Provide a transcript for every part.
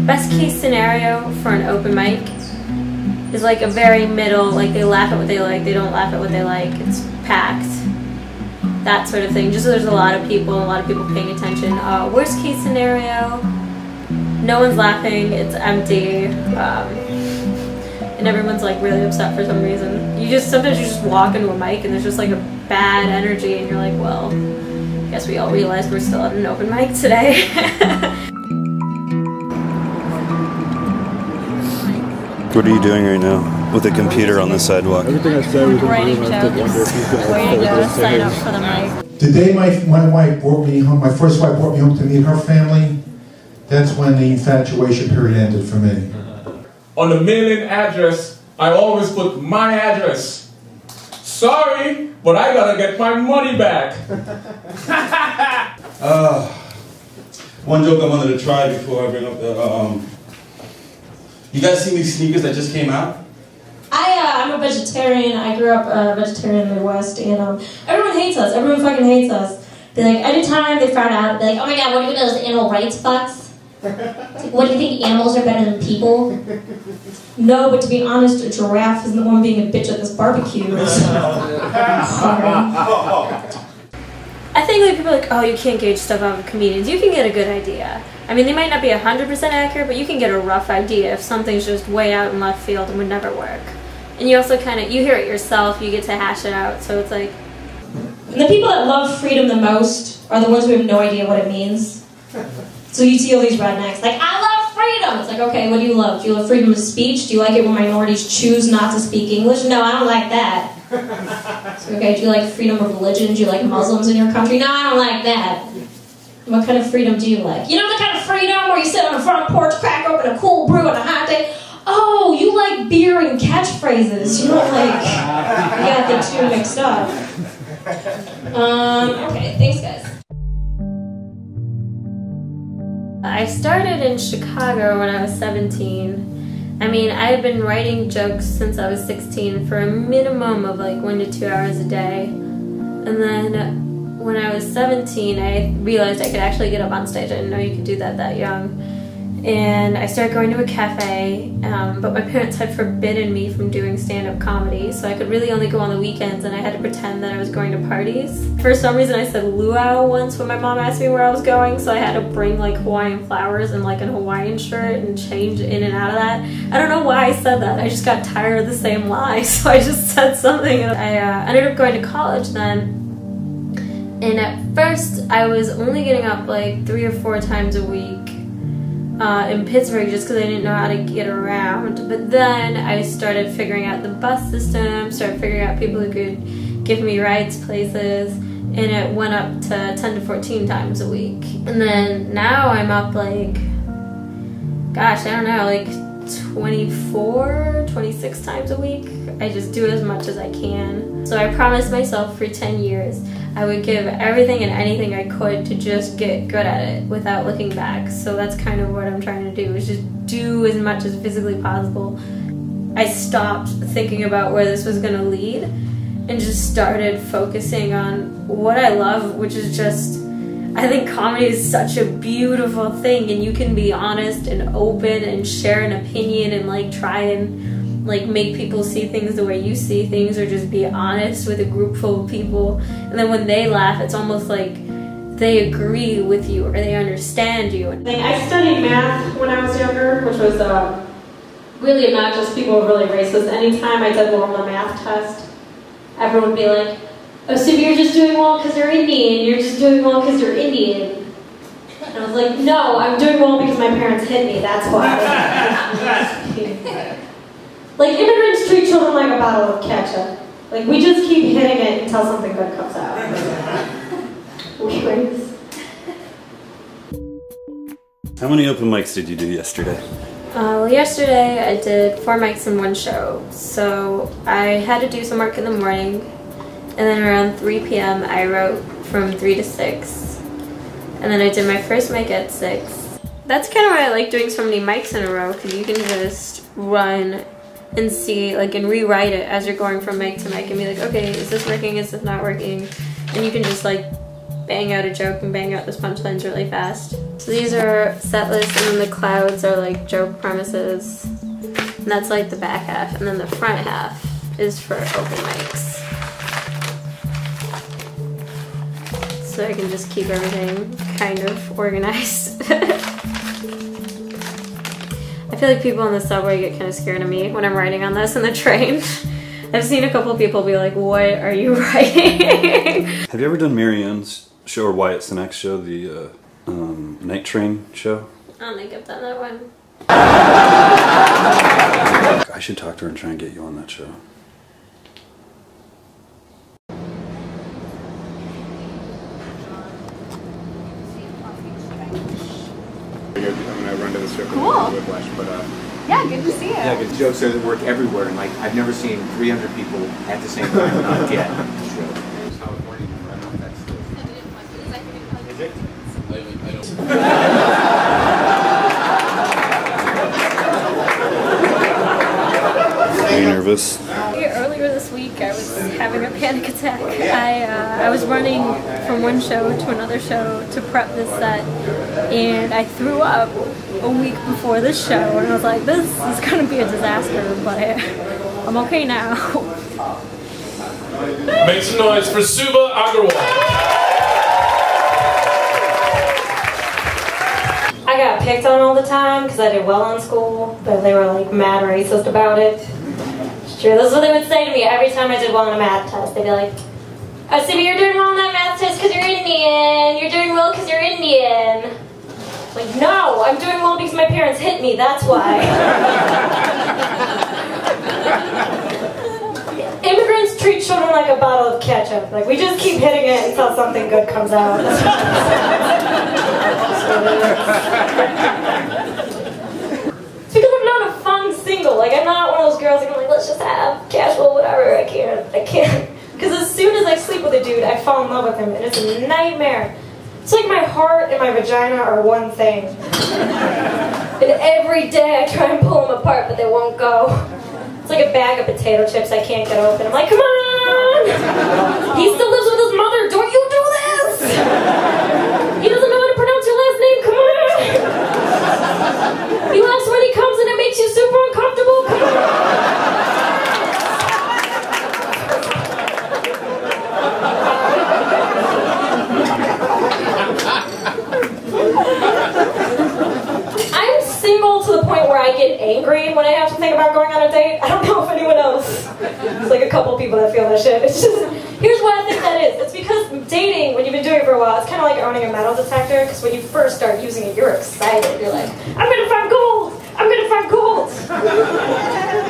Best case scenario for an open mic is like a very middle, like they laugh at what they like, they don't laugh at what they like, it's packed, that sort of thing, just so there's a lot of people paying attention. Worst case scenario, no one's laughing, it's empty, and everyone's like really upset for some reason. Sometimes you just walk into a mic and there's just like a bad energy and you're like, well, I guess we all realized we're still at an open mic today. What are you doing right now with a computer on the sidewalk? Everything I said was writing jokes, waiting to sign up for the mic. The day my wife brought me home, my first wife brought me home to meet her family, that's when the infatuation period ended for me. On the mailing address, I always put my address. Sorry, but I gotta get my money back. One joke I wanted to try before I bring up the, you guys seen these sneakers that just came out? I'm a vegetarian. I grew up vegetarian in the Midwest, and everyone hates us. Everyone fucking hates us. They like, anytime they found out, they're like, oh my god, what are you doing those animal rights fucks? Like, what do you think, animals are better than people? No, but to be honest, a giraffe isn't the one being a bitch at this barbecue. So. I think like people are like, oh, you can't gauge stuff out of comedians. You can get a good idea. I mean, they might not be 100% accurate, but you can get a rough idea if something's just way out in left field and would never work. And you also kind of, you hear it yourself, you get to hash it out, so it's like... And the people that love freedom the most are the ones who have no idea what it means. So you see all these rednecks, like, I love freedom! It's like, okay, what do you love? Do you love freedom of speech? Do you like it when minorities choose not to speak English? No, I don't like that. So, okay, do you like freedom of religion? Do you like Muslims in your country? No, I don't like that. What kind of freedom do you like? You know the kind of freedom where you sit on the front porch, crack open a cool brew on a hot day? Oh, you like beer and catchphrases. You don't like... You got the two mixed up. Okay, thanks guys. I started in Chicago when I was 17. I mean, I had been writing jokes since I was 16 for a minimum of like 1 to 2 hours a day. And then when I was 17, I realized I could actually get up on stage. I didn't know you could do that young. And I started going to a cafe, but my parents had forbidden me from doing stand-up comedy, so I could really only go on the weekends, and I had to pretend that I was going to parties. For some reason I said luau once when my mom asked me where I was going, so I had to bring like Hawaiian flowers and like an Hawaiian shirt and change in and out of that. I don't know why I said that, I just got tired of the same lie, so I just said something. And I ended up going to college then. And at first, I was only getting up like 3 or 4 times a week in Pittsburgh just because I didn't know how to get around. But then I started figuring out the bus system, started figuring out people who could give me rides places, and it went up to 10 to 14 times a week. And then now I'm up like, gosh, I don't know, like 24, 26 times a week. I just do as much as I can. So I promised myself for 10 years I would give everything and anything I could to just get good at it without looking back. So that's kind of what I'm trying to do, is just do as much as physically possible. I stopped thinking about where this was going to lead and just started focusing on what I love, which is just, I think comedy is such a beautiful thing, and you can be honest and open and share an opinion and like try and like make people see things the way you see things, or just be honest with a group full of people, and then when they laugh it's almost like they agree with you or they understand you. I studied math when I was younger, which was really obnoxious. People were really racist. Anytime I did well on the math test, everyone would be like, oh, so you're just doing well because you're Indian, you're just doing well because you're Indian. And I was like, no, I'm doing well because my parents hit me, that's why. Like, immigrants treat children like a bottle of ketchup. Like, we just keep hitting it until something good comes out. How many open mics did you do yesterday? Well, yesterday I did 4 mics in 1 show. So I had to do some work in the morning, and then around 3 p.m. I wrote from 3 to 6. And then I did my first mic at 6. That's kind of why I like doing so many mics in a row, because you can just run and see, like, and rewrite it as you're going from mic to mic and be like, okay, is this working, is this not working? And you can just like bang out a joke and bang out those punchlines really fast. So these are set lists, and then the clouds are like joke premises. And that's like the back half, and then the front half is for open mics. So I can just keep everything kind of organized. I feel like people on the subway get kind of scared of me when I'm writing on this in the train. I've seen a couple people be like, "What are you writing?" Have you ever done Marianne's show or Wyatt Sinek's show, the Night Train show? I don't think I've done that one. I should talk to her and try and get you on that show. I'm gonna run to the strip Cool. and Whiplash, but Yeah, good to see you. yeah, because jokes that work everywhere, and like I've never seen 300 people at the same time not get the show. It's how it's working. I don't know if that's still. Is it? Are you nervous? Earlier this week, I was having a panic attack. I was running from one show to another show to prep this set, and I threw up a week before this show, and I was like, this is going to be a disaster, but I'm okay now. Make some noise for Subhah Agarwal. I got picked on all the time because I did well in school, but they were like mad racist about it. It's true. This is what they would say to me every time I did well on a math test. They'd be like, "Oh, Subhah, you're doing well on that math test because you're Indian. You're doing well because you're Indian." Like, no, I'm doing well because my parents hit me. That's why. Immigrants treat children like a bottle of ketchup. Like, we just keep hitting it until something good comes out. It's because I'm not a fun single. Like, I'm not one of those girls that are like, let's just have casual whatever. I can't. Because as soon as I sleep with a dude, I fall in love with him, and it's a nightmare. It's like my heart and my vagina are one thing. And every day I try and pull them apart, but they won't go. It's like a bag of potato chips I can't get open. I'm like, come on! He still lives with his mother. Don't you do this! He doesn't know how to pronounce your last name. Come on! He laughs when he comes and it makes you super uncomfortable. Come on! I'm single to the point where I get angry when I have to think about going on a date. I don't know if anyone else. There's like a couple people that feel that shit. It's just, here's why I think that is. It's because dating, when you've been doing it for a while, it's kind of like owning a metal detector, because when you first start using it, you're excited. You're like, I'm gonna find gold! I'm gonna find gold!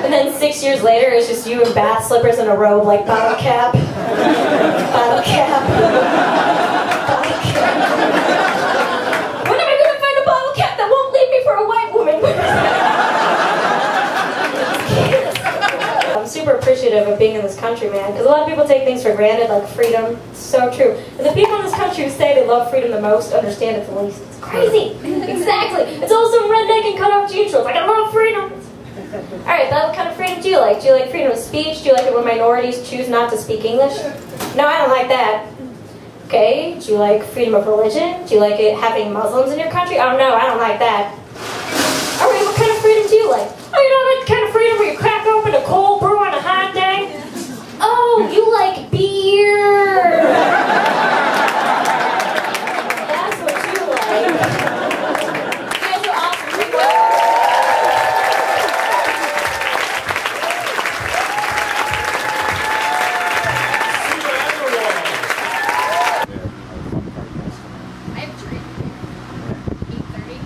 And then 6 years later, it's just you in bath slippers and a robe, like bottle cap. Bottle cap. Bottle cap. When am I gonna find a bottle cap that won't leave me for a white woman? I'm super appreciative of being in this country, man, because a lot of people take things for granted, like freedom. It's so true. And the people in this country who say they love freedom the most understand it the least. It's crazy. Exactly. It's also redneck and cut off jean shorts. Like, I love freedom. Alright, what kind of freedom do you like? Do you like freedom of speech? Do you like it when minorities choose not to speak English? No, I don't like that. Okay, do you like freedom of religion? Do you like it having Muslims in your country? Oh no, I don't like that. Alright, what kind of freedom do you like? Oh, you know that kind of freedom where you crack open a cold brew on a hot day? Oh, you like beer! That's what you like. You guys are awesome people. I have a drink. 8:30.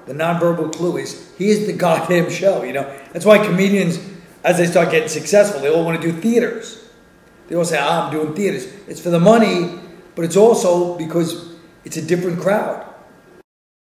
The nonverbal clue is he is the goddamn show, you know. That's why comedians, as they start getting successful, they all want to do theaters. They all say, I'm doing theaters. It's for the money, but it's also because it's a different crowd.